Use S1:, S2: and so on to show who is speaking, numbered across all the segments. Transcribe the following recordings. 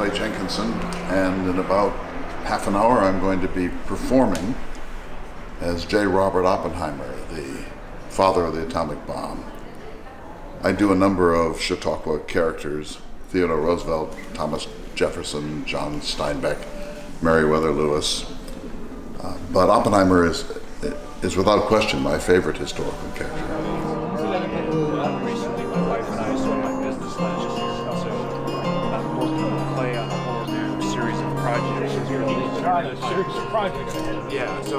S1: play Jenkinson, and in about half an hour I'm going to be performing as J. Robert Oppenheimer, the father of the atomic bomb. I do a number of Chautauqua characters: Theodore Roosevelt, Thomas Jefferson, John Steinbeck, Meriwether Lewis. But Oppenheimer is without question my favorite historical character.
S2: Recently, my wife and I sold my business last year, so I'm working on a play on a whole new series of projects. Yeah, so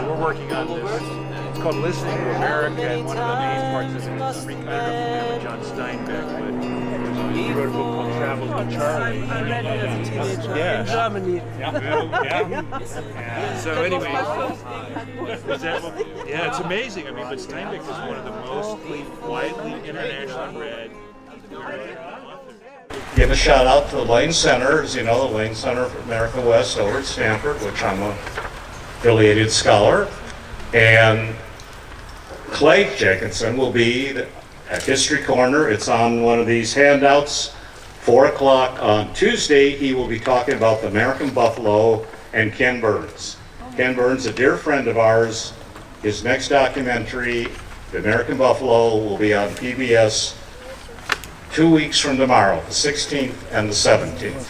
S2: we're working on this. It's called Listening to America, and one of the main parts of it is I don't know if you remember John Steinbeck, but he wrote a book called Travels with Charlie.
S3: I read it as a teenager in Germany.
S2: So anyway, yeah, it's amazing. I mean, but Steinbeck is one of the most widely internationally read authors.
S4: Give a shout out to the Lane Center. As you know, the Lane Center for America West over at Stanford, which I'm a affiliated scholar. And Clay Jenkinson will be at History Corner. It's on one of these handouts, 4 o'clock on Tuesday. He will be talking about the American buffalo and Ken Burns. Ken Burns, a dear friend of ours. His next documentary, The American Buffalo, will be on PBS 2 weeks from tomorrow, the 16th and the 17th.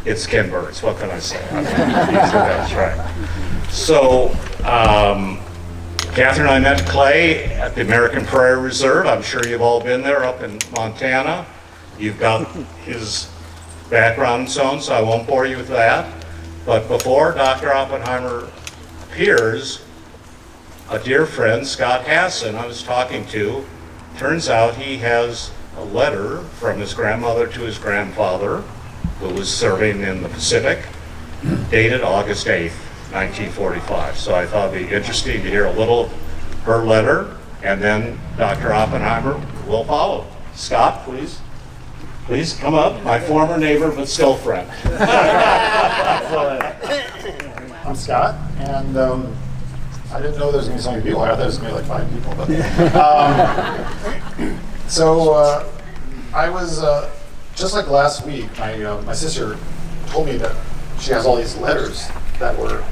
S4: It's Ken Burns. What can I say? That's right. So, Catherine and I met Clay at the American Prairie Reserve. I'm sure you've all been there up in Montana. You've got his background and so on, so I won't bore you with that. But before Dr. Oppenheimer appears, a dear friend, Scott Hassan, I was talking to, turns out he has a letter from his grandmother to his grandfather, who was serving in the Pacific, dated August 8th, 1945. So I thought it'd be interesting to hear a little of her letter, and then Dr. Oppenheimer will follow. Scott, please. Please come up, my former neighbor, but still friend.
S5: I'm Scott, and I didn't know there was going to be so many people. I thought there was going to be like 5 people. But I was just like last week. My sister told me that she has all these letters that were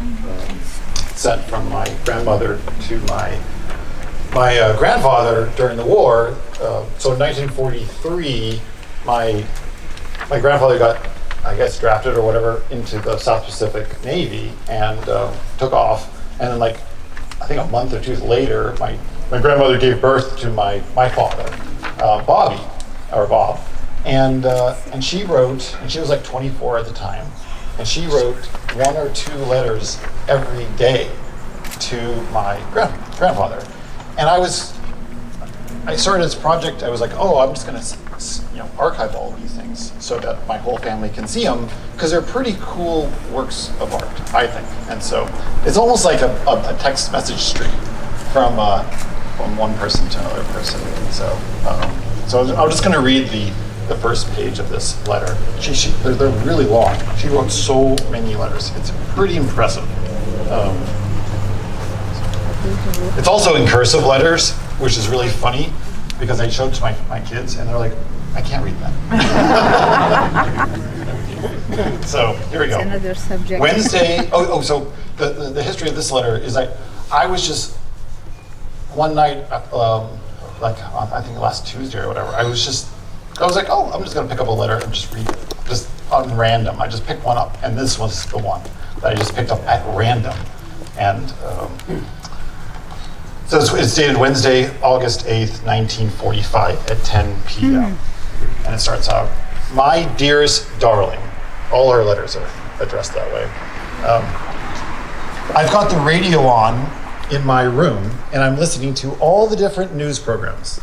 S5: sent from my grandmother to my grandfather during the war. So in 1943, my grandfather got, I guess, drafted or whatever into the South Pacific Navy and took off. And then, I think a month or two later, my grandmother gave birth to my father, Bob, and she wrote, and she was like 24 at the time, and she wrote 1 or 2 letters every day to my grandfather. And I started this project. I was like, oh, I'm just going to archive all of these things so that my whole family can see them, because they're pretty cool works of art, I think. And so it's almost like a text message stream from one person to another person. And so I'm just going to read the first page of this letter. They're really long. She wrote so many letters. It's pretty impressive. It's also in cursive letters, which is really funny, because I showed it to my kids, and they're like, I can't read that. So here we go.
S6: It's another subject.
S5: Wednesday. So the history of this letter is I was just one night, I think last Tuesday or whatever. I was like, oh, I'm just gonna pick up a letter and just read it, just on random. I just picked one up, and this was the one that I just picked up at random, and. So it's dated Wednesday, August 8th, 1945 at 10 p.m. And it starts out, "My dearest darling." All her letters are addressed that way. "I've got the radio on in my room, and I'm listening to all the different news programs.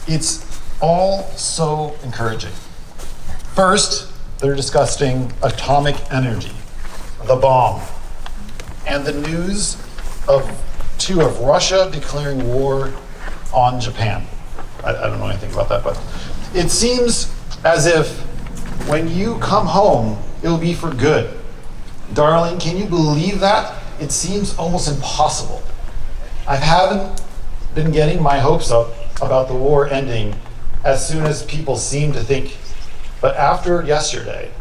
S5: It's all so encouraging. First, they're discussing atomic energy, the bomb, and the news of Russia declaring war on Japan." I don't know anything about that, but "It seems as if when you come home, it'll be for good. Darling, can you believe that? It seems almost impossible. I haven't been getting my hopes up about the war ending as soon as people seem to think But after yesterday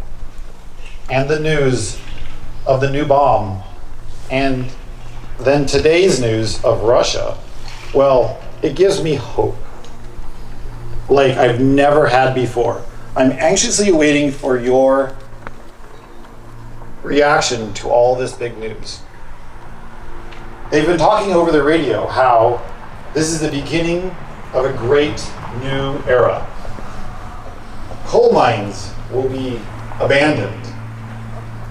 S5: and the news of the new bomb and then today's news of Russia, well, it gives me hope like I've never had before. I'm anxiously waiting for your reaction to all this big news. They've been talking over the radio how this is the beginning of a great new era. Coal mines will be abandoned.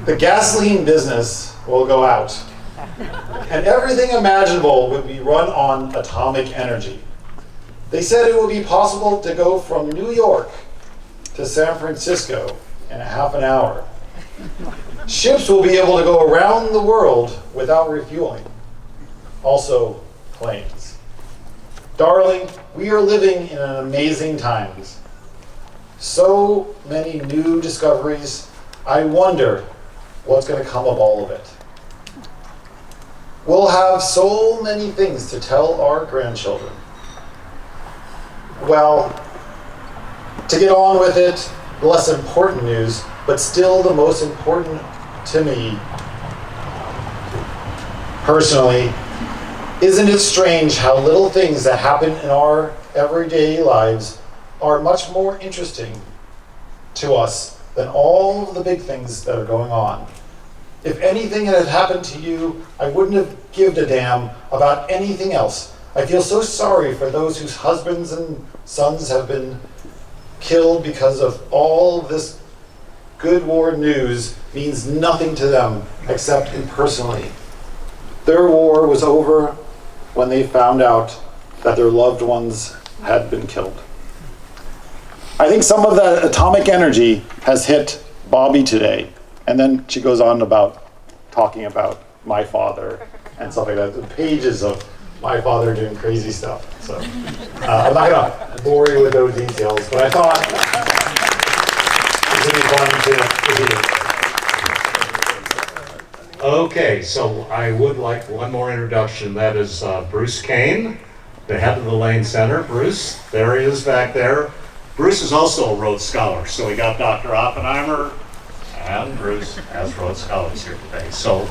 S5: The gasoline business will go out. And everything imaginable would be run on atomic energy. They said it would be possible to go from New York to San Francisco in a half an hour. Ships will be able to go around the world without refueling. Also, planes. Darling, we are living in an amazing times. So many new discoveries. I wonder what's going to come of all of it. We'll have so many things to tell our grandchildren. Well, to get on with it, the less important news, but still the most important to me personally, isn't it strange how little things that happen in our everyday lives are much more interesting to us than all of the big things that are going on? If anything had happened to you, I wouldn't have given a damn about anything else. I feel so sorry for those whose husbands and sons have been killed because of all of this good war news means nothing to them except impersonally. Their war was over when they found out that their loved ones had been killed. I think some of that atomic energy has hit Bobby today. And then she goes on about talking about my father and stuff like that. The pages of my father doing crazy stuff. So I'm not going to bore you with those details, but I thought it would be fun to hear.
S4: Okay, so I would like one more introduction. That is Bruce Kane, the head of the Lane Center. Bruce, there he is back there. Bruce is also a Rhodes Scholar, so we got Dr. Oppenheimer and Bruce as Rhodes Scholars here today. So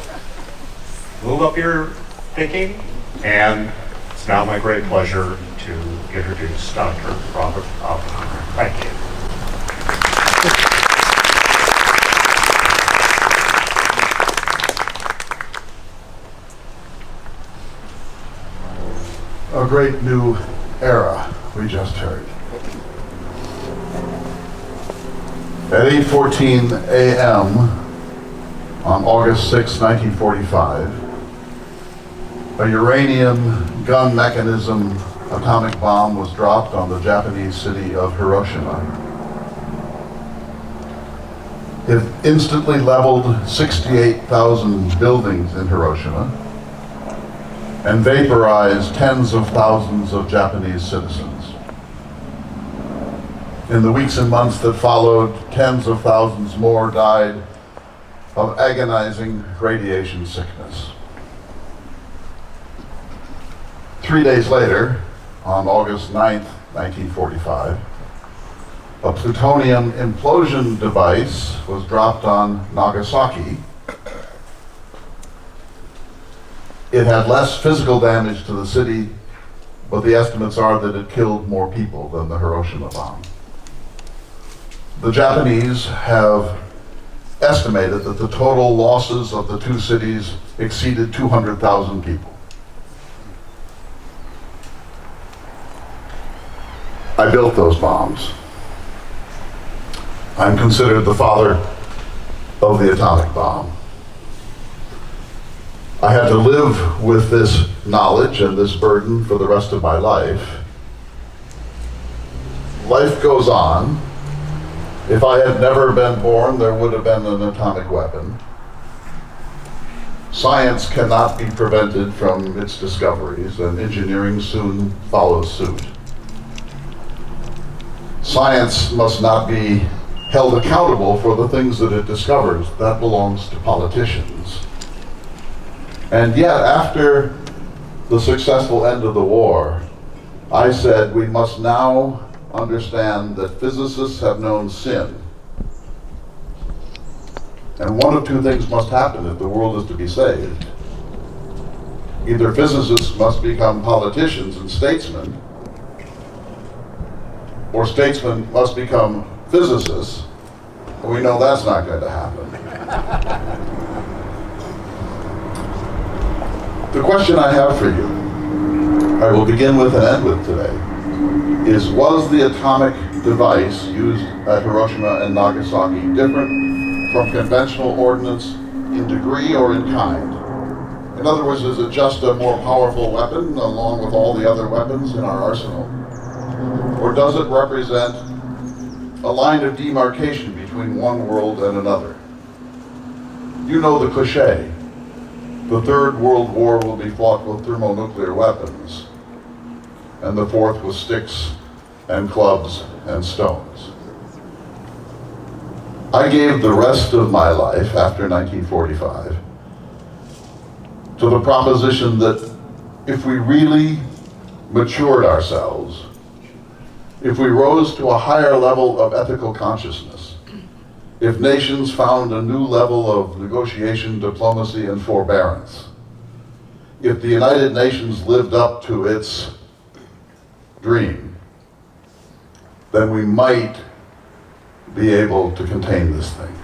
S4: move up your thinking, and it's now my great pleasure to introduce Dr. Robert Oppenheimer. Thank you.
S1: A great new era, we just heard. At 8:14 a.m. on August 6, 1945, a uranium gun mechanism atomic bomb was dropped on the Japanese city of Hiroshima. It instantly leveled 68,000 buildings in Hiroshima and vaporized tens of thousands of Japanese citizens. In the weeks and months that followed, tens of thousands more died of agonizing radiation sickness. 3 days later, on August 9th, 1945, a plutonium implosion device was dropped on Nagasaki. It had less physical damage to the city, but the estimates are that it killed more people than the Hiroshima bomb. The Japanese have estimated that the total losses of the two cities exceeded 200,000 people. I built those bombs. I'm considered the father of the atomic bomb. I had to live with this knowledge and this burden for the rest of my life. Life goes on. If I had never been born, there would have been an atomic weapon. Science cannot be prevented from its discoveries, and engineering soon follows suit. Science must not be held accountable for the things that it discovers. That belongs to politicians. And yet, after the successful end of the war, I said we must now understand that physicists have known sin And one of two things must happen if the world is to be saved. Either physicists must become politicians and statesmen, or statesmen must become physicists, and we know that's not going to happen. The question I have for you, I will begin with and end with today, is was the atomic device used at Hiroshima and Nagasaki different from conventional ordnance in degree or in kind? In other words, is it just a more powerful weapon along with all the other weapons in our arsenal? Or does it represent a line of demarcation between one world and another? You know the cliche, the Third World War will be fought with thermonuclear weapons, and the fourth with sticks and clubs and stones. I gave the rest of my life after 1945 to the proposition that if we really matured ourselves, if we rose to a higher level of ethical consciousness, if nations found a new level of negotiation, diplomacy, and forbearance, if the United Nations lived up to its dream, then we might be able to contain this thing.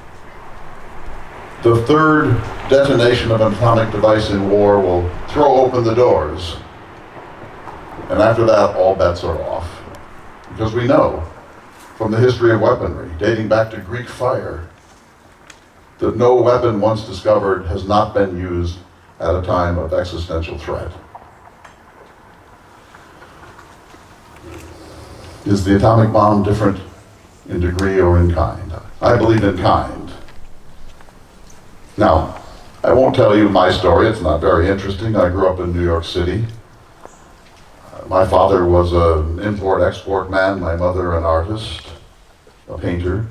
S1: The third detonation of an atomic device in war will throw open the doors, and after that, all bets are off. Because we know from the history of weaponry, dating back to Greek fire, that no weapon once discovered has not been used at a time of existential threat. Is the atomic bomb different in degree or in kind? I believe in kind. Now, I won't tell you my story, it's not very interesting. I grew up in New York City. My father was an import-export man, my mother an artist, a painter.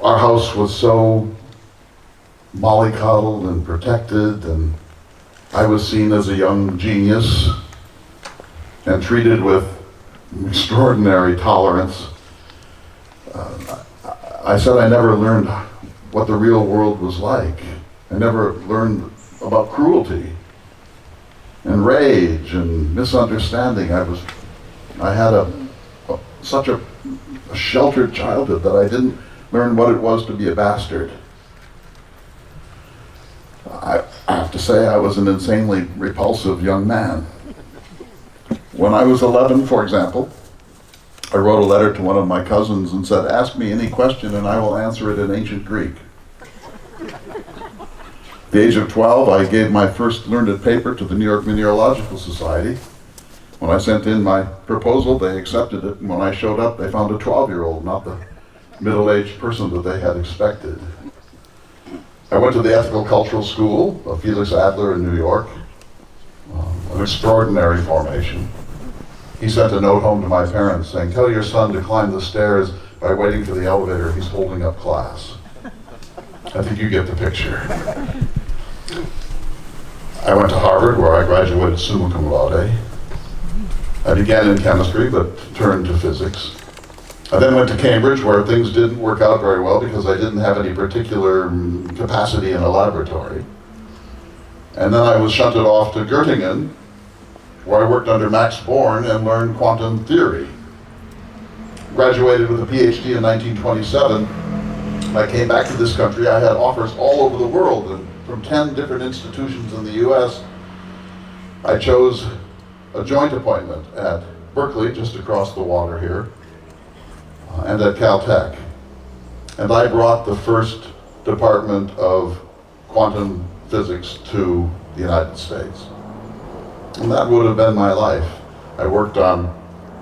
S1: Our house was so mollycoddled and protected, and I was seen as a young genius and treated with extraordinary tolerance. I said I never learned what the real world was like. I never learned about cruelty and rage and misunderstanding. I had such a sheltered childhood that I didn't learn what it was to be a bastard. I have to say I was an insanely repulsive young man. When I was 11, for example, I wrote a letter to one of my cousins and said, "Ask me any question and I will answer it in ancient Greek." At the age of 12, I gave my first learned paper to the New York Mineralogical Society. When I sent in my proposal, they accepted it, and when I showed up, they found a 12-year-old, not the middle-aged person that they had expected. I went to the Ethical Cultural School of Felix Adler in New York, an extraordinary formation. He sent a note home to my parents saying, "Tell your son to climb the stairs by waiting for the elevator, he's holding up class." I think you get the picture. I went to Harvard, where I graduated summa cum laude. I began in chemistry, but turned to physics. I then went to Cambridge, where things didn't work out very well because I didn't have any particular capacity in a laboratory. And then I was shunted off to Göttingen, where I worked under Max Born and learned quantum theory. Graduated with a PhD in 1927. When I came back to this country, I had offers all over the world, and from 10 different institutions in the US. I chose a joint appointment at Berkeley, just across the water here, and at Caltech. And I brought the first department of quantum physics to the United States. And that would have been my life. I worked on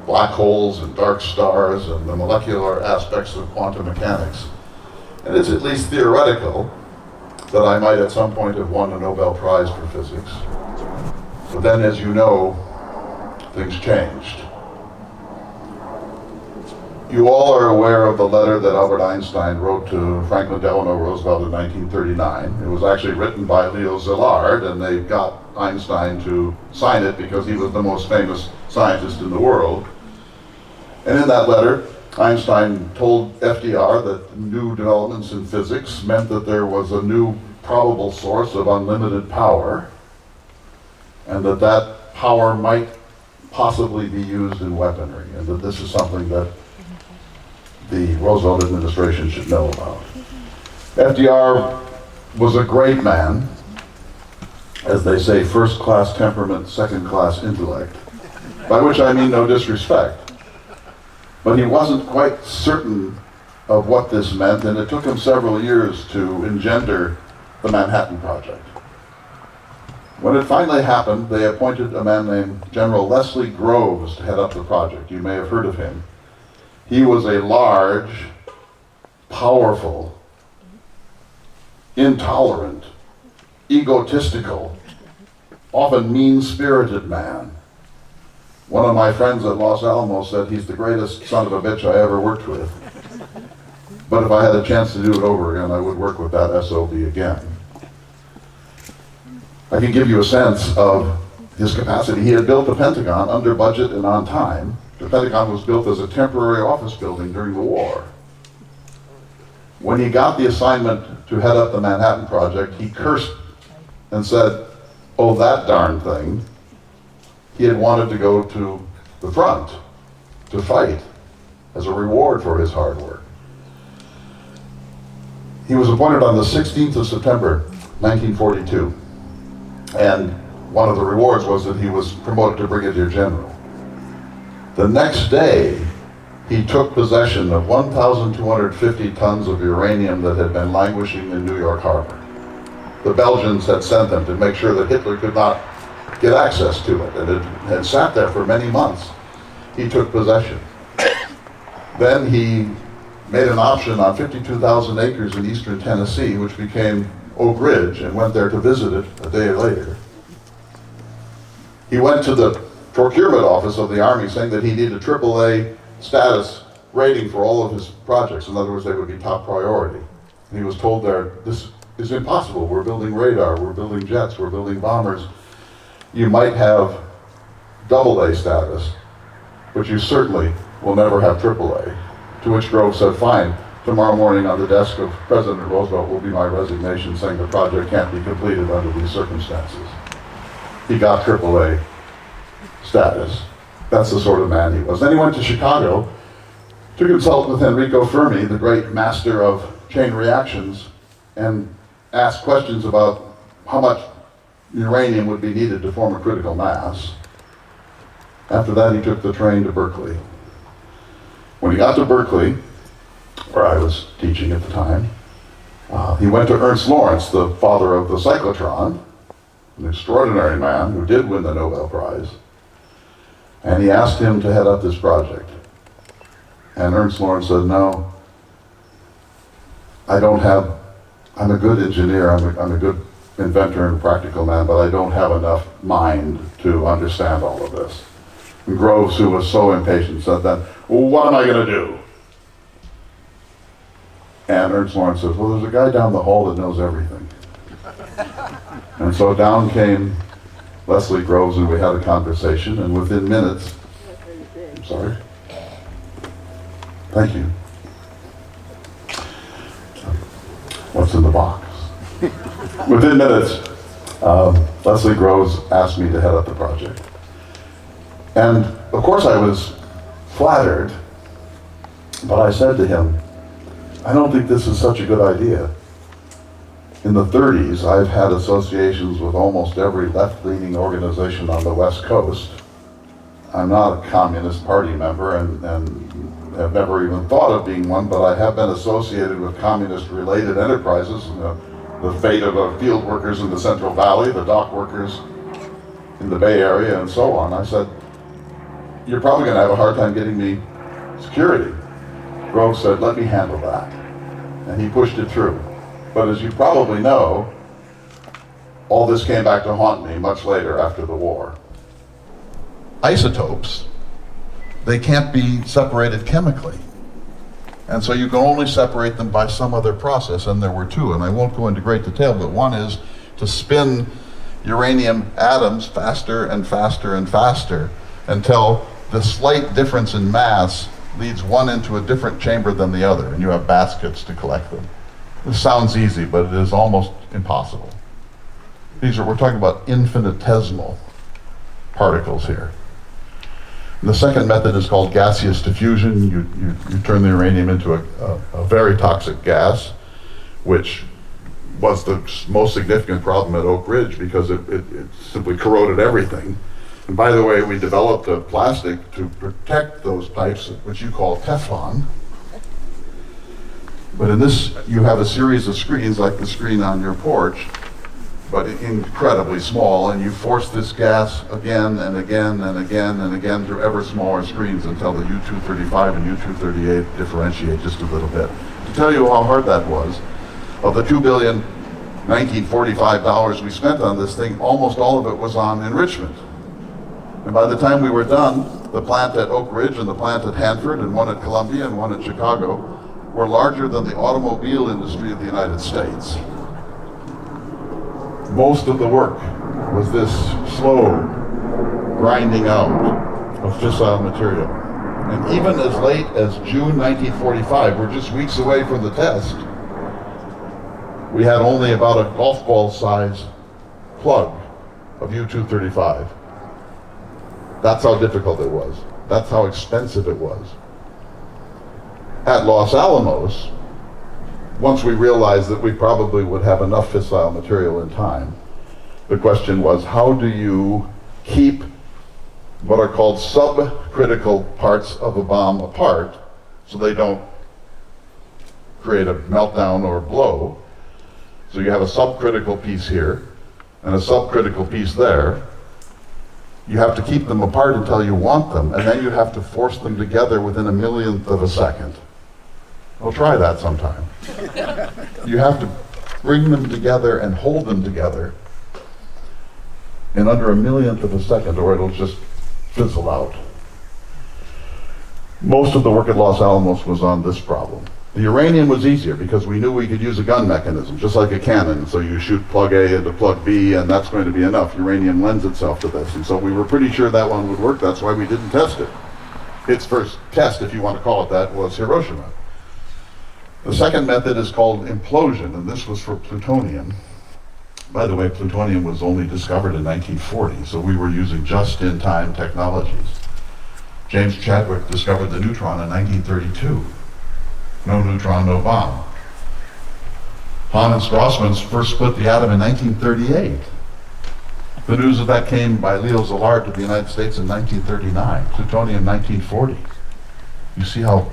S1: black holes and dark stars and the molecular aspects of quantum mechanics. And it's at least theoretical that I might at some point have won a Nobel Prize for physics. But then, as you know, things changed. You all are aware of the letter that Albert Einstein wrote to Franklin Delano Roosevelt in 1939. It was actually written by Leo Szilard, and they got Einstein to sign it because he was the most famous scientist in the world. And in that letter, Einstein told FDR that new developments in physics meant that there was a new probable source of unlimited power, and that that power might possibly be used in weaponry, and that this is something that the Roosevelt administration should know about. FDR was a great man, as they say, first-class temperament, second-class intellect, by which I mean no disrespect. But he wasn't quite certain of what this meant, and it took him several years to engender the Manhattan Project. When it finally happened, they appointed a man named General Leslie Groves to head up the project. You may have heard of him. He was a large, powerful, intolerant, egotistical, often mean-spirited man. One of my friends at Los Alamos said he's the greatest son of a bitch I ever worked with. But if I had a chance to do it over again, I would work with that SOB again. I can give you a sense of his capacity. He had built the Pentagon under budget and on time. The Pentagon was built as a temporary office building during the war. When he got the assignment to head up the Manhattan Project, he cursed and said, "Oh, that darn thing." He had wanted to go to the front to fight as a reward for his hard work. He was appointed on the 16th of September, 1942. And one of the rewards was that he was promoted to Brigadier General. The next day, he took possession of 1,250 tons of uranium that had been languishing in New York Harbor. The Belgians had sent them to make sure that Hitler could not get access to it, and it had sat there for many months. He took possession. Then he made an option on 52,000 acres in eastern Tennessee, which became Oak Ridge, and went there to visit it a day later. He went to the procurement office of the Army saying that he needed a AAA status rating for all of his projects. In other words, they would be top priority. And he was told there, "This is impossible. We're building radar, we're building jets, we're building bombers. You might have AA status, but you certainly will never have AAA." To which Grove said, "Fine, tomorrow morning on the desk of President Roosevelt will be my resignation saying the project can't be completed under these circumstances." He got AAA status. That's the sort of man he was. Then he went to Chicago to consult with Enrico Fermi, the great master of chain reactions, and ask questions about how much uranium would be needed to form a critical mass. After that, he took the train to Berkeley. When he got to Berkeley, where I was teaching at the time, he went to Ernst Lawrence, the father of the cyclotron, an extraordinary man who did win the Nobel Prize, and he asked him to head up this project. And Ernst Lawrence said, "No, I'm a good engineer, I'm a good inventor and practical man, but I don't have enough mind to understand all of this." And Groves, who was so impatient, said then, "Well, what am I going to do?" And Ernst Lawrence says, "Well, there's a guy down the hall that knows everything." And so down came Leslie Groves, and we had a conversation, and within minutes, I'm sorry. Thank you. What's in the box? Within minutes, Leslie Groves asked me to head up the project. And of course I was flattered, but I said to him, "I don't think this is such a good idea. In the 30s, I've had associations with almost every left-leaning organization on the West Coast. I'm not a Communist Party member and have never even thought of being one, but I have been associated with communist-related enterprises, the fate of field workers in the Central Valley, the dock workers in the Bay Area, and so on." I said, "You're probably going to have a hard time getting me security." Grove said, "Let me handle that." And he pushed it through. But as you probably know, all this came back to haunt me much later after the war. Isotopes, they can't be separated chemically. And so you can only separate them by some other process, and there were two, and I won't go into great detail, but one is to spin uranium atoms faster and faster and faster until the slight difference in mass leads one into a different chamber than the other, and you have baskets to collect them. This sounds easy, but it is almost impossible. We're talking about infinitesimal particles here. And the second method is called gaseous diffusion. You turn the uranium into a very toxic gas, which was the most significant problem at Oak Ridge because it simply corroded everything. And by the way, we developed a plastic to protect those pipes, which you call Teflon. But in this, you have a series of screens like the screen on your porch, but incredibly small, and you force this gas again and again and again and again through ever smaller screens until the U-235 and U-238 differentiate just a little bit. To tell you how hard that was, of the $2,019,045 we spent on this thing, almost all of it was on enrichment. And by the time we were done, the plant at Oak Ridge and the plant at Hanford and one at Columbia and one at Chicago were larger than the automobile industry of the United States. Most of the work was this slow grinding out of fissile material. And even as late as June 1945, we're just weeks away from the test, we had only about a golf ball size plug of U-235. That's how difficult it was. That's how expensive it was. At Los Alamos, once we realized that we probably would have enough fissile material in time, the question was, how do you keep what are called subcritical parts of a bomb apart so they don't create a meltdown or blow? So you have a subcritical piece here and a subcritical piece there. You have to keep them apart until you want them, and then you have to force them together within a millionth of a second. Well, try that sometime. You have to bring them together and hold them together in under a millionth of a second, or it'll just fizzle out. Most of the work at Los Alamos was on this problem. The uranium was easier because we knew we could use a gun mechanism, just like a cannon. So you shoot plug A into plug B, and that's going to be enough. Uranium lends itself to this. And so we were pretty sure that one would work. That's why we didn't test it. Its first test, if you want to call it that, was Hiroshima. The second method is called implosion, and this was for plutonium. By the way, plutonium was only discovered in 1940, so we were using just-in-time technologies. James Chadwick discovered the neutron in 1932. No neutron, no bomb. Hahn and Strassman first split the atom in 1938. The news of that came by Leo Szilard to the United States in 1939, plutonium 1940. You see how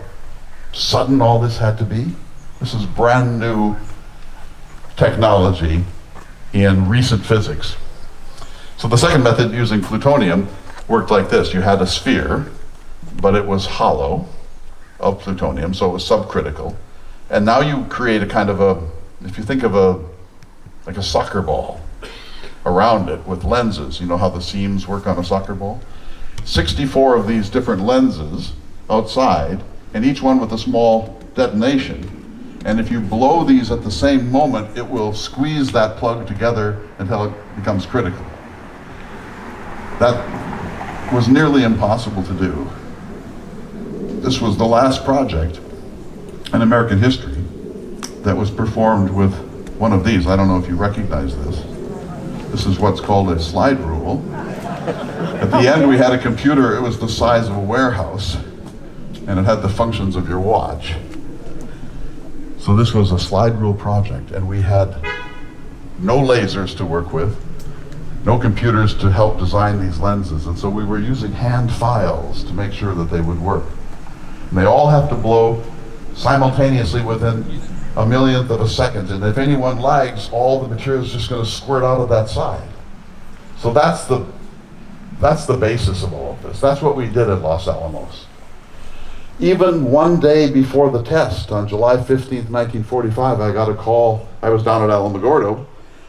S1: sudden all this had to be? This is brand new technology in recent physics. So the second method, using plutonium, worked like this. You had a sphere, but it was hollow of plutonium, so it was subcritical. And now you create a kind of a, if you think of like a soccer ball around it with lenses. You know how the seams work on a soccer ball? 64 of these different lenses outside, and each one with a small detonation. And if you blow these at the same moment, it will squeeze that plug together until it becomes critical. That was nearly impossible to do. This was the last project in American history that was performed with one of these. I don't know if you recognize this. This is what's called a slide rule. At the end, we had a computer. It was the size of a warehouse, and it had the functions of your watch. So this was a slide rule project, and we had no lasers to work with, no computers to help design these lenses, and so we were using hand files to make sure that they would work. And they all have to blow simultaneously within a millionth of a second, and if anyone lags, all the material is just going to squirt out of that side. So that's the basis of all of this. That's what we did at Los Alamos. Even one day before the test, on July 15th, 1945, I got a call. I was down at Alamogordo,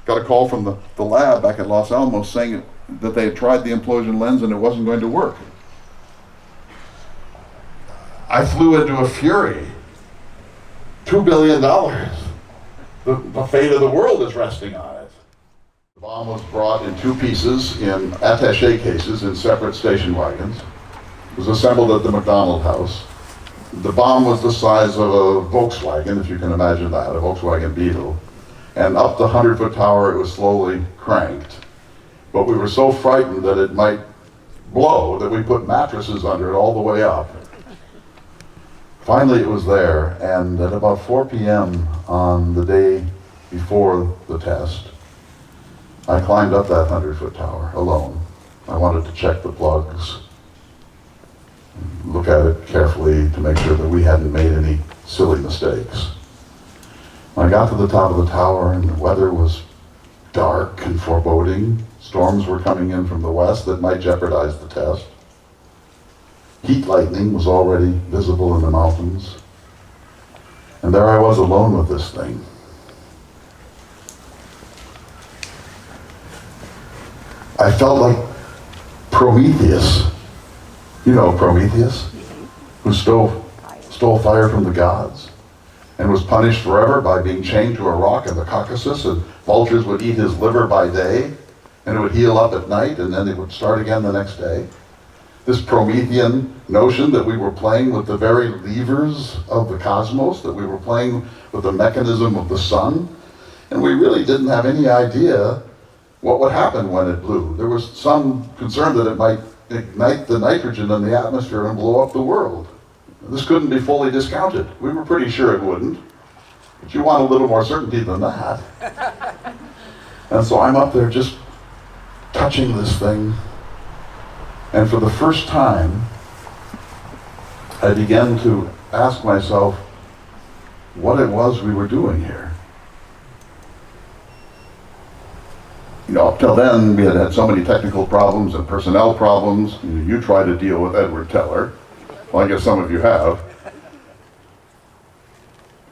S1: got a call from the lab back at Los Alamos saying that they had tried the implosion lens and it wasn't going to work. I flew into a fury. $2 billion. The fate of the world is resting on it. The bomb was brought in two pieces in attaché cases in separate station wagons. It was assembled at the McDonald House. the bomb was the size of a Volkswagen, if you can imagine that, a Volkswagen Beetle. And up the 100-foot tower, it was slowly cranked. But we were so frightened that it might blow that we put mattresses under it all the way up. Finally, it was there, and at about 4 p.m. on the day before the test, I climbed up that 100-foot tower alone. I wanted to check the plugs, look at it carefully to make sure that we hadn't made any silly mistakes. I got to the top of the tower and the weather was dark and foreboding. Storms were coming in from the west that might jeopardize the test. Heat lightning was already visible in the mountains. And there I was alone with this thing. I felt like Prometheus. You know Prometheus, who stole fire from the gods and was punished forever by being chained to a rock in the Caucasus, and vultures would eat his liver by day and it would heal up at night and then it would start again the next day. This Promethean notion that we were playing with the very levers of the cosmos, that we were playing with the mechanism of the sun, and we really didn't have any idea what would happen when it blew. There was some concern that it might ignite the nitrogen in the atmosphere and blow up the world. This couldn't be fully discounted. We were pretty sure it wouldn't, but you want a little more certainty than that. And so I'm up there just touching this thing, and for the first time, I began to ask myself what it was we were doing here. You know, up till then, we had had so many technical problems and personnel problems. You tried to deal with Edward Teller. Well, I guess some of you have.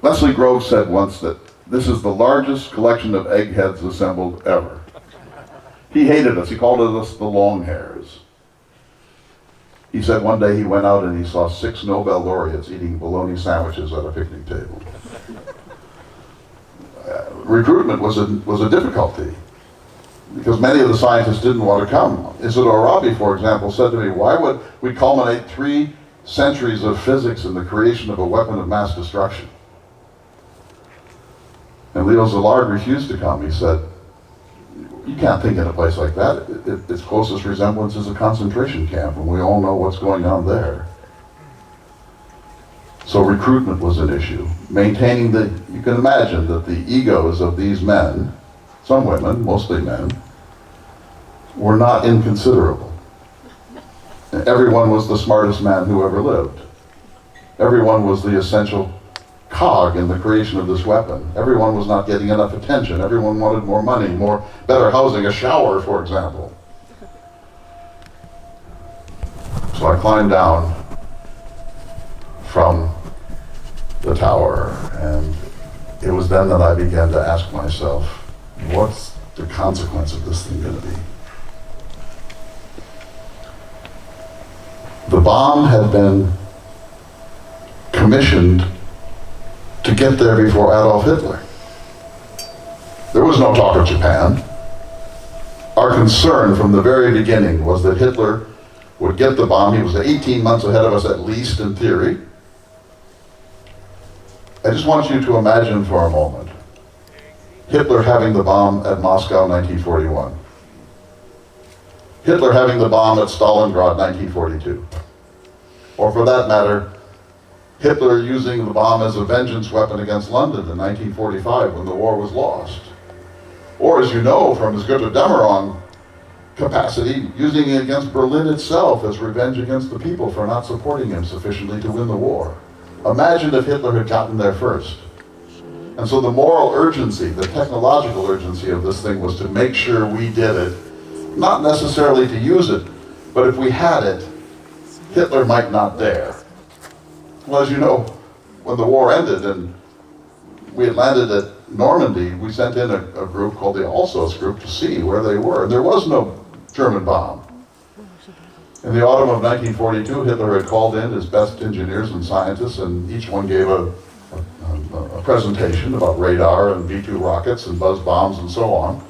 S1: Leslie Groves said once that this is the largest collection of eggheads assembled ever. He hated us. He called us the long hairs. He said one day he went out and he saw 6 Nobel laureates eating bologna sandwiches at a picnic table. Recruitment was a difficulty, because many of the scientists didn't want to come. Isidore Rabi, for example, said to me, why would we culminate 3 centuries of physics in the creation of a weapon of mass destruction? And Leo Szilard refused to come. He said, you can't think in a place like that. Its closest resemblance is a concentration camp, and we all know what's going on there. So recruitment was an issue. Maintaining you can imagine that the egos of these men, some women, mostly men, were not inconsiderable. Everyone was the smartest man who ever lived. Everyone was the essential cog in the creation of this weapon. Everyone was not getting enough attention. Everyone wanted more money, better housing, a shower, for example. So I climbed down from the tower, and it was then that I began to ask myself, what's the consequence of this thing going to be? The bomb had been commissioned to get there before Adolf Hitler. There was no talk of Japan. Our concern from the very beginning was that Hitler would get the bomb. He was 18 months ahead of us, at least in theory. I just want you to imagine for a moment Hitler having the bomb at Moscow in 1941. Hitler having the bomb at Stalingrad 1942. Or for that matter, Hitler using the bomb as a vengeance weapon against London in 1945 when the war was lost. Or, as you know from his Götterdämmerung capacity, using it against Berlin itself as revenge against the people for not supporting him sufficiently to win the war. Imagine if Hitler had gotten there first. And so the moral urgency, the technological urgency of this thing was to make sure we did it, not necessarily to use it, but if we had it, Hitler might not dare. Well, as you know, when the war ended and we had landed at Normandy, we sent in a group called the Alsos group to see where they were. And there was no German bomb. In the autumn of 1942, Hitler had called in his best engineers and scientists, and each one gave a presentation about radar and V-2 rockets and buzz bombs and so on.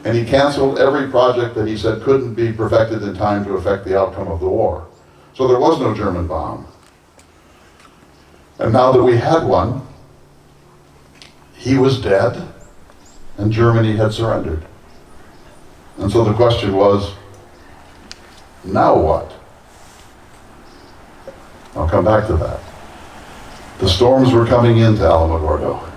S1: And he canceled every project that he said couldn't be perfected in time to affect the outcome of the war. So there was no German bomb. And now that we had one, he was dead and Germany had surrendered. And so the question was, now what? I'll come back to that. The storms were coming into Alamogordo.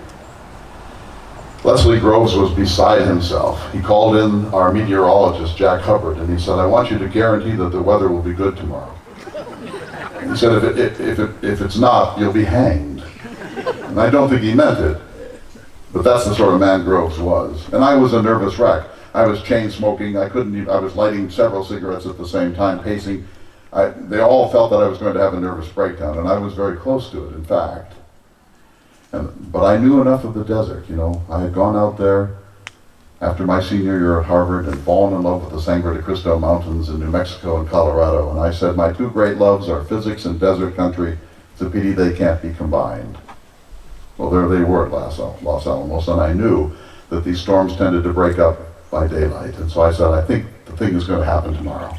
S1: Leslie Groves was beside himself. He called in our meteorologist, Jack Hubbard, and he said, I want you to guarantee that the weather will be good tomorrow. And he said, if it's not, you'll be hanged. And I don't think he meant it, but that's the sort of man Groves was. And I was a nervous wreck. I was chain smoking. I was lighting several cigarettes at the same time, pacing. They all felt that I was going to have a nervous breakdown, and I was very close to it, in fact. But I knew enough of the desert, you know. I had gone out there after my senior year at Harvard and fallen in love with the Sangre de Cristo Mountains in New Mexico and Colorado. And I said, my two great loves are physics and desert country. It's a pity they can't be combined. Well, there they were at Los Alamos, and I knew that these storms tended to break up by daylight. And so I said, I think the thing is going to happen tomorrow.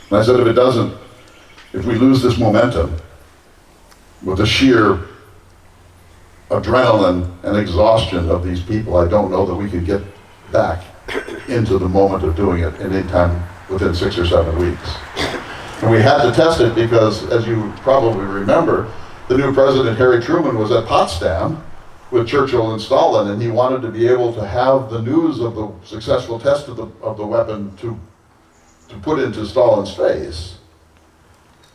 S1: And I said, if it doesn't, if we lose this momentum with the sheer adrenaline and exhaustion of these people, I don't know that we can get back into the moment of doing it in any time within 6 or 7 weeks. And we had to test it because, as you probably remember, the new president, Harry Truman, was at Potsdam with Churchill and Stalin, and he wanted to be able to have the news of the successful test of the weapon to put into Stalin's face,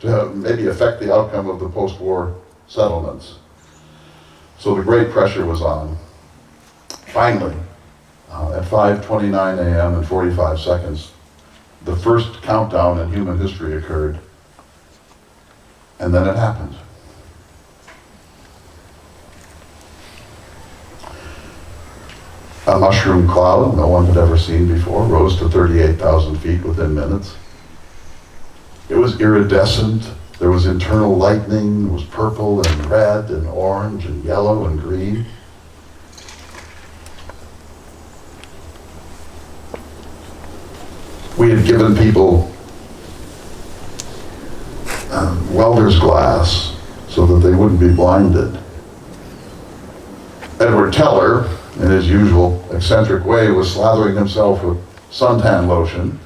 S1: to maybe affect the outcome of the post-war settlements. So the great pressure was on. Finally, at 5:29 a.m. and 45 seconds, the first countdown in human history occurred, and then it happened. A mushroom cloud no one had ever seen before rose to 38,000 feet within minutes. It was iridescent. There was internal lightning. It was purple and red and orange and yellow and green. We had given people welder's glass so that they wouldn't be blinded. Edward Teller, in his usual eccentric way, was slathering himself with suntan lotion.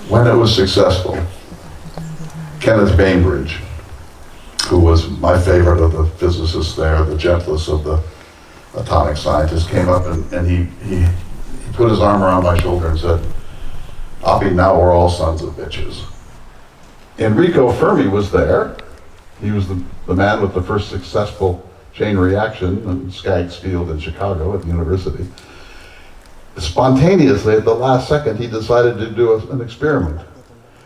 S1: When it was successful, Kenneth Bainbridge, who was my favorite of the physicists there, the gentlest of the atomic scientists, came up and he put his arm around my shoulder and said, Oppie, now we're all sons of bitches. Enrico Fermi was there. He was the man with the first successful chain reaction in Skaggs Field in Chicago at the university. Spontaneously, at the last second, he decided to do an experiment.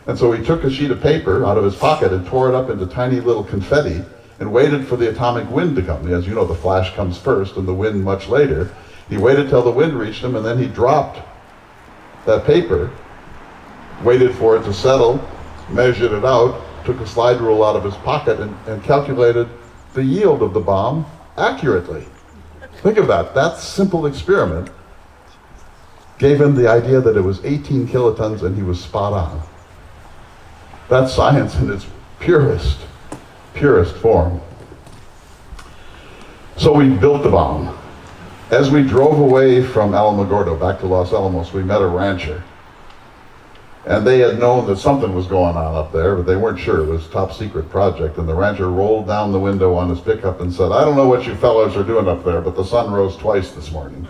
S1: And so he took a sheet of paper out of his pocket and tore it up into tiny little confetti and waited for the atomic wind to come. As you know, the flash comes first and the wind much later. He waited till the wind reached him, and then he dropped that paper, waited for it to settle, measured it out, took a slide rule out of his pocket and calculated the yield of the bomb accurately. Think of that. That simple experiment gave him the idea that it was 18 kilotons, and he was spot on. That's science in its purest form. So we built the bomb. As we drove away from Alamogordo back to Los Alamos, we met a rancher. And they had known that something was going on up there, but they weren't sure. It was a top secret project. And the rancher rolled down the window on his pickup and said, I don't know what you fellows are doing up there, but the sun rose twice this morning.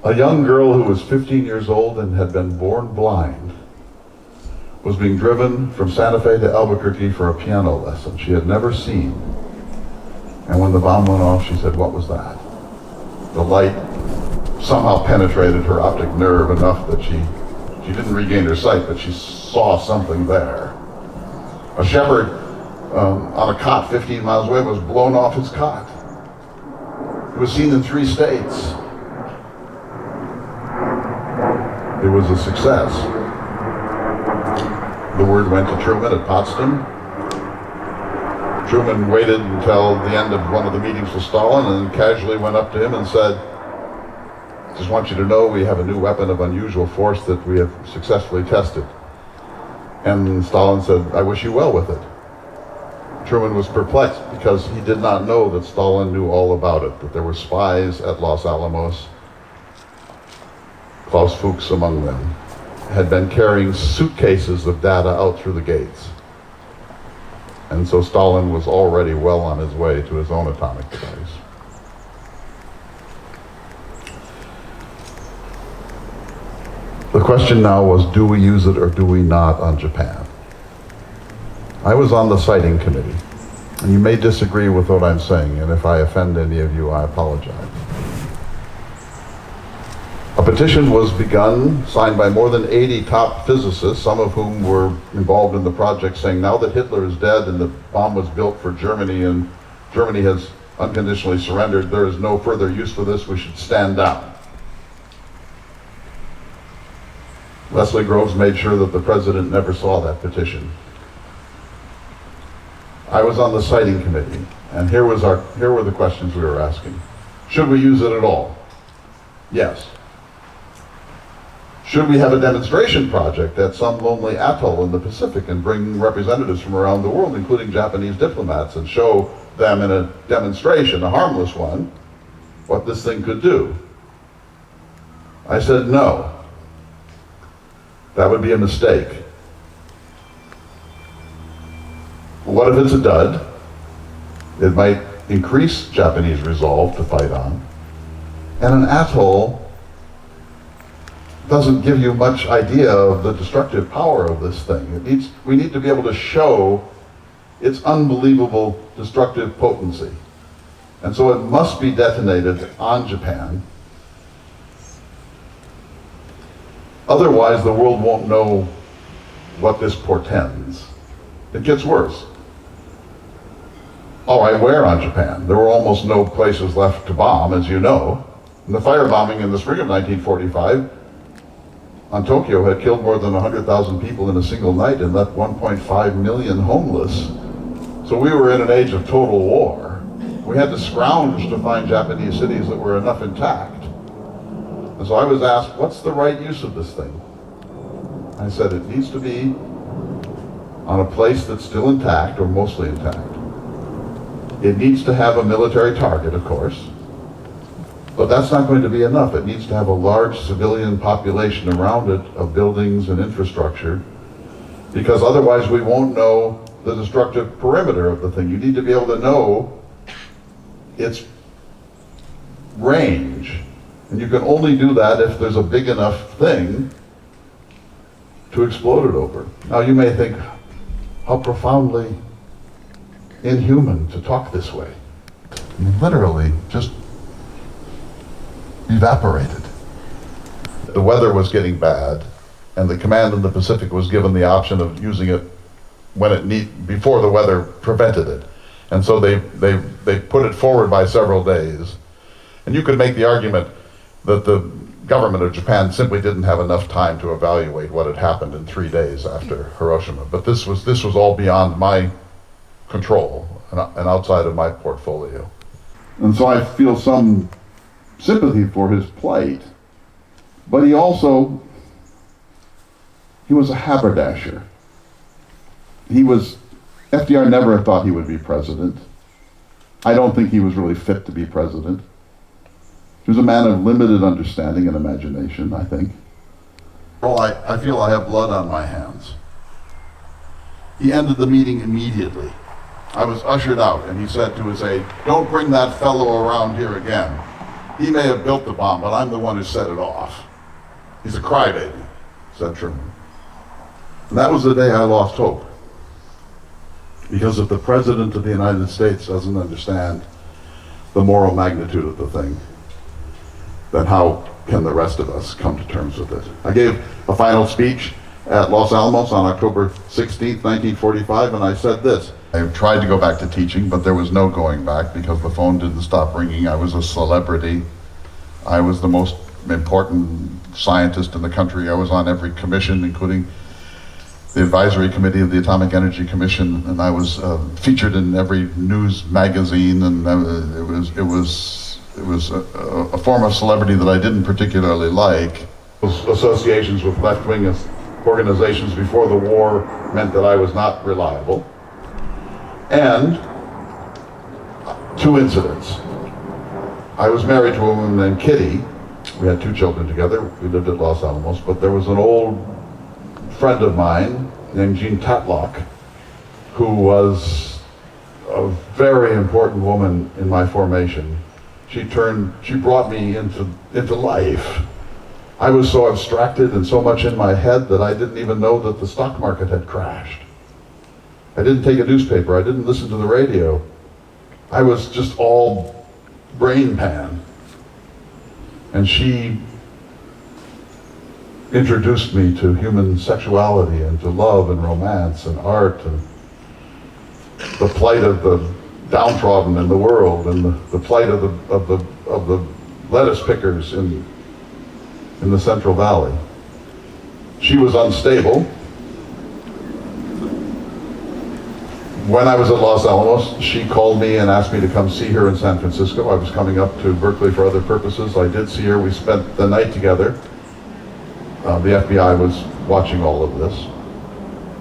S1: A young girl who was 15 years old and had been born blind was being driven from Santa Fe to Albuquerque for a piano lesson she had never seen. And when the bomb went off, she said, what was that? The light somehow penetrated her optic nerve enough that she didn't regain her sight, but she saw something there. A shepherd on a cot 15 miles away was blown off his cot. It was seen in 3 states. It was a success. The word went to Truman at Potsdam. Truman waited until the end of one of the meetings with Stalin and casually went up to him and said, Just want you to know we have a new weapon of unusual force that we have successfully tested. And Stalin said, I wish you well with it. Truman was perplexed because he did not know that Stalin knew all about it, that there were spies at Los Alamos, Klaus Fuchs among them, had been carrying suitcases of data out through the gates. And so Stalin was already well on his way to his own atomic device. The question now was, do we use it or do we not on Japan? I was on the siting committee, and you may disagree with what I'm saying, and if I offend any of you, I apologize. A petition was begun, signed by more than 80 top physicists, some of whom were involved in the project, saying now that Hitler is dead and the bomb was built for Germany and Germany has unconditionally surrendered, there is no further use for this, we should stand down. Leslie Groves made sure that the president never saw that petition. I was on the siting committee, and here were the questions we were asking. Should we use it at all? Yes. Should we have a demonstration project at some lonely atoll in the Pacific and bring representatives from around the world, including Japanese diplomats, and show them in a demonstration, a harmless one, what this thing could do? I said no. That would be a mistake. What if it's a dud? It might increase Japanese resolve to fight on. And an atoll doesn't give you much idea of the destructive power of this thing. We need to be able to show its unbelievable destructive potency. And so it must be detonated on Japan. Otherwise, the world won't know what this portends. It gets worse. All right, where on Japan? There were almost no places left to bomb, as you know. And the firebombing in the spring of 1945 on Tokyo had killed more than 100,000 people in a single night and left 1.5 million homeless. So we were in an age of total war. We had to scrounge to find Japanese cities that were enough intact. And so I was asked, what's the right use of this thing? I said it needs to be on a place that's still intact or mostly intact. It needs to have a military target, of course, but that's not going to be enough. It needs to have a large civilian population around it of buildings and infrastructure, because otherwise we won't know the destructive perimeter of the thing. You need to be able to know its range. And you can only do that if there's a big enough thing to explode it over. Now you may think, how profoundly inhuman to talk this way. I mean, literally just evaporated. The weather was getting bad, and the command in the Pacific was given the option of using it before the weather prevented it. And so they put it forward by several days. And you could make the argument that the government of Japan simply didn't have enough time to evaluate what had happened in 3 days after Hiroshima. But this was all beyond my control and outside of my portfolio. And so I feel some sympathy for his plight. But he was a haberdasher. FDR never thought he would be president. I don't think he was really fit to be president. He was a man of limited understanding and imagination, I think. Well, I feel I have blood on my hands. He ended the meeting immediately. I was ushered out, and he said to his aide, "Don't bring that fellow around here again. He may have built the bomb, but I'm the one who set it off. He's a crybaby," said Truman. And that was the day I lost hope. Because if the President of the United States doesn't understand the moral magnitude of the thing, then how can the rest of us come to terms with it? I gave a final speech at Los Alamos on October 16th, 1945, and I said this. I tried to go back to teaching, but there was no going back because the phone didn't stop ringing. I was a celebrity. I was the most important scientist in the country. I was on every commission, including the advisory committee of the Atomic Energy Commission, and I was featured in every news magazine, and it was it was a form of celebrity that I didn't particularly like. Associations with left-wing organizations before the war meant that I was not reliable. And 2 incidents. I was married to a woman named Kitty. We had 2 children together. We lived at Los Alamos, but there was an old friend of mine named Jean Tatlock, who was a very important woman in my formation. She brought me into life. I was so abstracted and so much in my head that I didn't even know that the stock market had crashed. I didn't take a newspaper, I didn't listen to the radio. I was just all brain pan. And she introduced me to human sexuality and to love and romance and art and the plight of the downtrodden in the world and the plight of the lettuce pickers in the Central Valley. She was unstable. When I was at Los Alamos, she called me and asked me to come see her in San Francisco. I was coming up to Berkeley for other purposes. I did see her. We spent the night together. The FBI was watching all of this.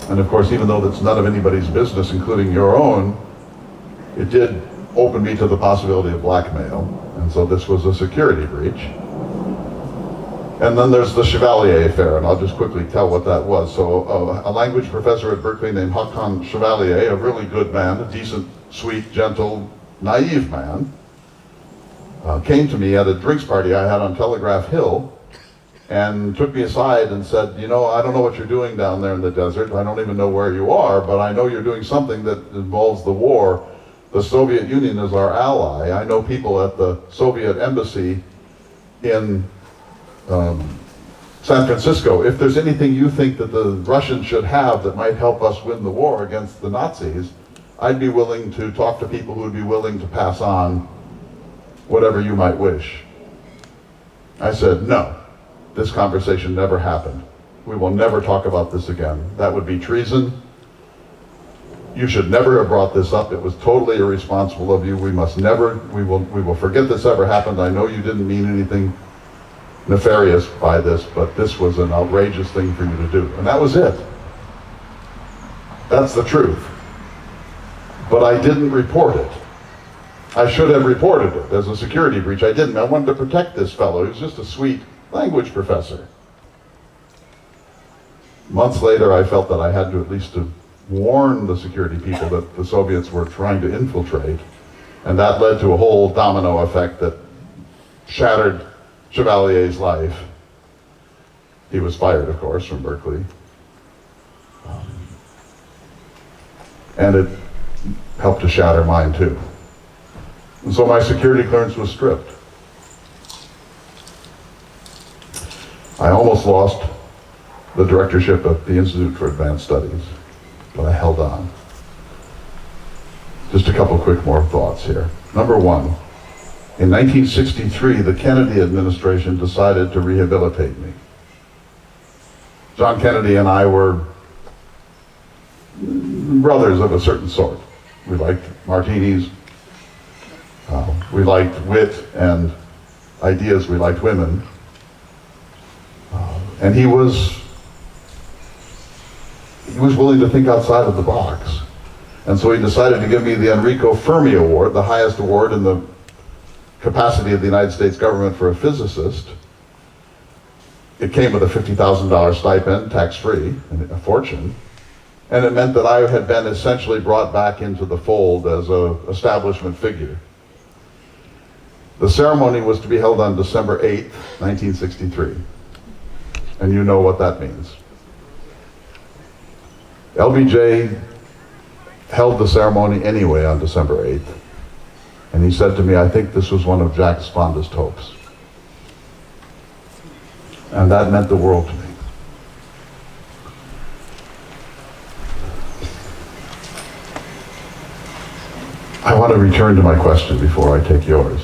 S1: And of course, even though that's none of anybody's business, including your own, it did open me to the possibility of blackmail. And so this was a security breach. And then there's the Chevalier affair, and I'll just quickly tell what that was. So a language professor at Berkeley named Hakan Chevalier, a really good man, a decent, sweet, gentle, naive man, came to me at a drinks party I had on Telegraph Hill and took me aside and said, you know, I don't know what you're doing down there in the desert. I don't even know where you are, but I know you're doing something that involves the war. The Soviet Union is our ally. I know people at the Soviet embassy in San Francisco. If there's anything you think that the Russians should have that might help us win the war against the Nazis, I'd be willing to talk to people who would be willing to pass on whatever you might wish. I said, no, this conversation never happened. We will never talk about this again. That would be treason. You should never have brought this up. It was totally irresponsible of you. We will forget this ever happened. I know you didn't mean anything nefarious by this, but this was an outrageous thing for you to do. And that was it. That's the truth. But I didn't report it. I should have reported it as a security breach. I didn't. I wanted to protect this fellow. He was just a sweet language professor. Months later, I felt that I had to at least to warn the security people that the Soviets were trying to infiltrate. And that led to a whole domino effect that shattered Chevalier's life. He was fired, of course, from Berkeley. And it helped to shatter mine, too. And so my security clearance was stripped. I almost lost the directorship of the Institute for Advanced Studies, but I held on. Just a couple quick more thoughts here. Number one, in 1963, the Kennedy administration decided to rehabilitate me. John Kennedy and I were brothers of a certain sort. We liked martinis, we liked wit and ideas, we liked women. And he was willing to think outside of the box. And so he decided to give me the Enrico Fermi Award, the highest award in the capacity of the United States government for a physicist. It came with a $50,000 stipend, tax-free, and a fortune. And it meant that I had been essentially brought back into the fold as an establishment figure. The ceremony was to be held on December 8th, 1963. And you know what that means. LBJ held the ceremony anyway on December 8th. And he said to me, I think this was one of Jack's fondest hopes. And that meant the world to me. I want to return to my question before I take yours.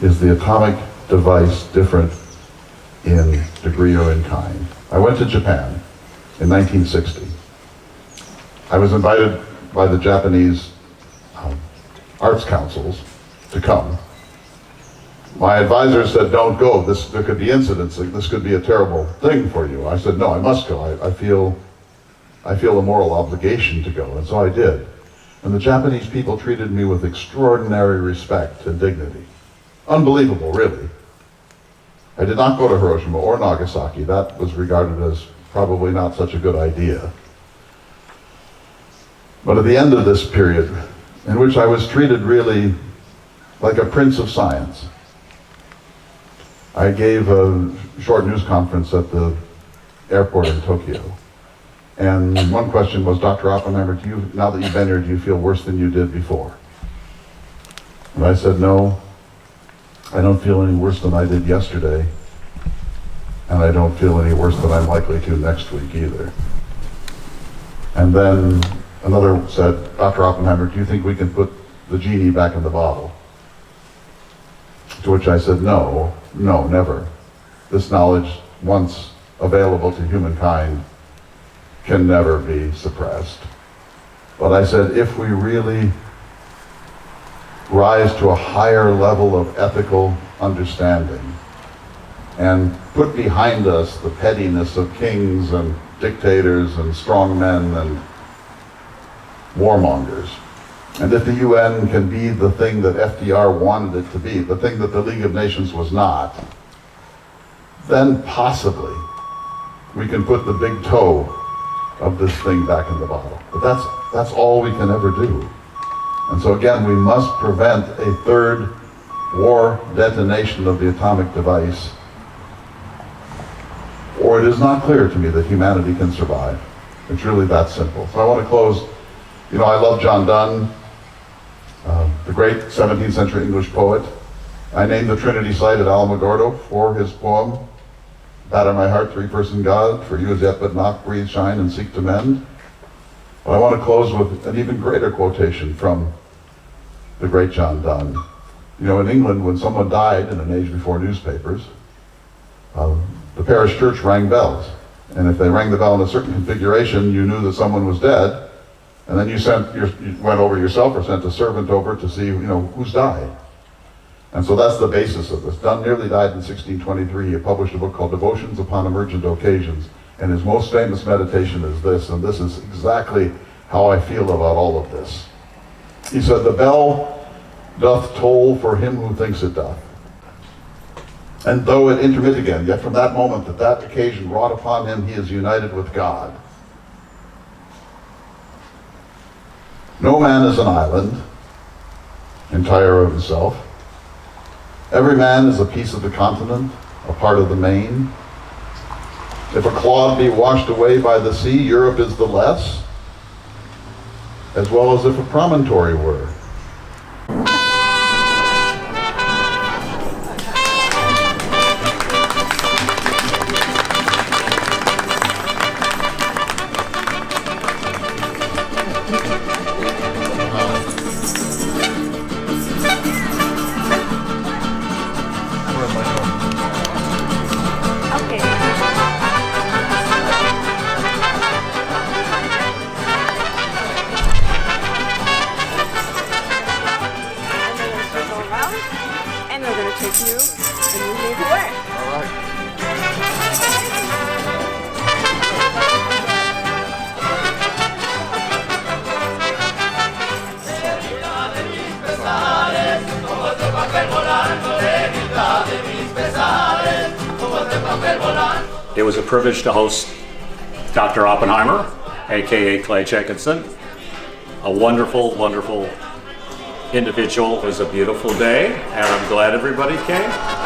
S1: Is the atomic device different in degree or in kind? I went to Japan in 1960. I was invited by the Japanese arts councils to come. My advisor said, don't go. There could be incidents. This could be a terrible thing for you. I said, no, I must go. I feel a moral obligation to go. And so I did. And the Japanese people treated me with extraordinary respect and dignity. Unbelievable, really. I did not go to Hiroshima or Nagasaki. That was regarded as probably not such a good idea. But at the end of this period, in which I was treated really like a prince of science, I gave a short news conference at the airport in Tokyo. And one question was, Dr. Oppenheimer, now that you've been here, do you feel worse than you did before? And I said, no, I don't feel any worse than I did yesterday. And I don't feel any worse than I'm likely to next week either. And then another said, Dr. Oppenheimer, do you think we can put the genie back in the bottle? To which I said, no, never. This knowledge, once available to humankind, can never be suppressed. But I said, if we really rise to a higher level of ethical understanding and put behind us the pettiness of kings and dictators and strong men and warmongers, and if the UN can be the thing that FDR wanted it to be, the thing that the League of Nations was not, then possibly we can put the big toe of this thing back in the bottle. But that's all we can ever do. And so again, we must prevent a third war detonation of the atomic device, or it is not clear to me that humanity can survive. It's really that simple. So I want to close. You know, I love John Donne, the great 17th century English poet. I named the Trinity site at Alamogordo for his poem, Batter my heart, three-person God, for you as yet but knock, breathe, shine, and seek to mend. But I want to close with an even greater quotation from the great John Donne. You know, in England, when someone died in an age before newspapers, the parish church rang bells. And if they rang the bell in a certain configuration, you knew that someone was dead. And then you went over yourself or sent a servant over to see, who's died. And so that's the basis of this. Donne nearly died in 1623. He published a book called Devotions Upon Emergent Occasions. And his most famous meditation is this, and this is exactly how I feel about all of this. He said, the bell doth toll for him who thinks it doth. And though it intermit again, yet from that moment that occasion wrought upon him, he is united with God. No man is an island, entire of himself. Every man is a piece of the continent, a part of the main. If a clod be washed away by the sea, Europe is the less, as well as if a promontory were.
S4: It was a privilege to host Dr. Oppenheimer, aka Clay Jenkinson. A wonderful, wonderful individual. It was a beautiful day, and I'm glad everybody came.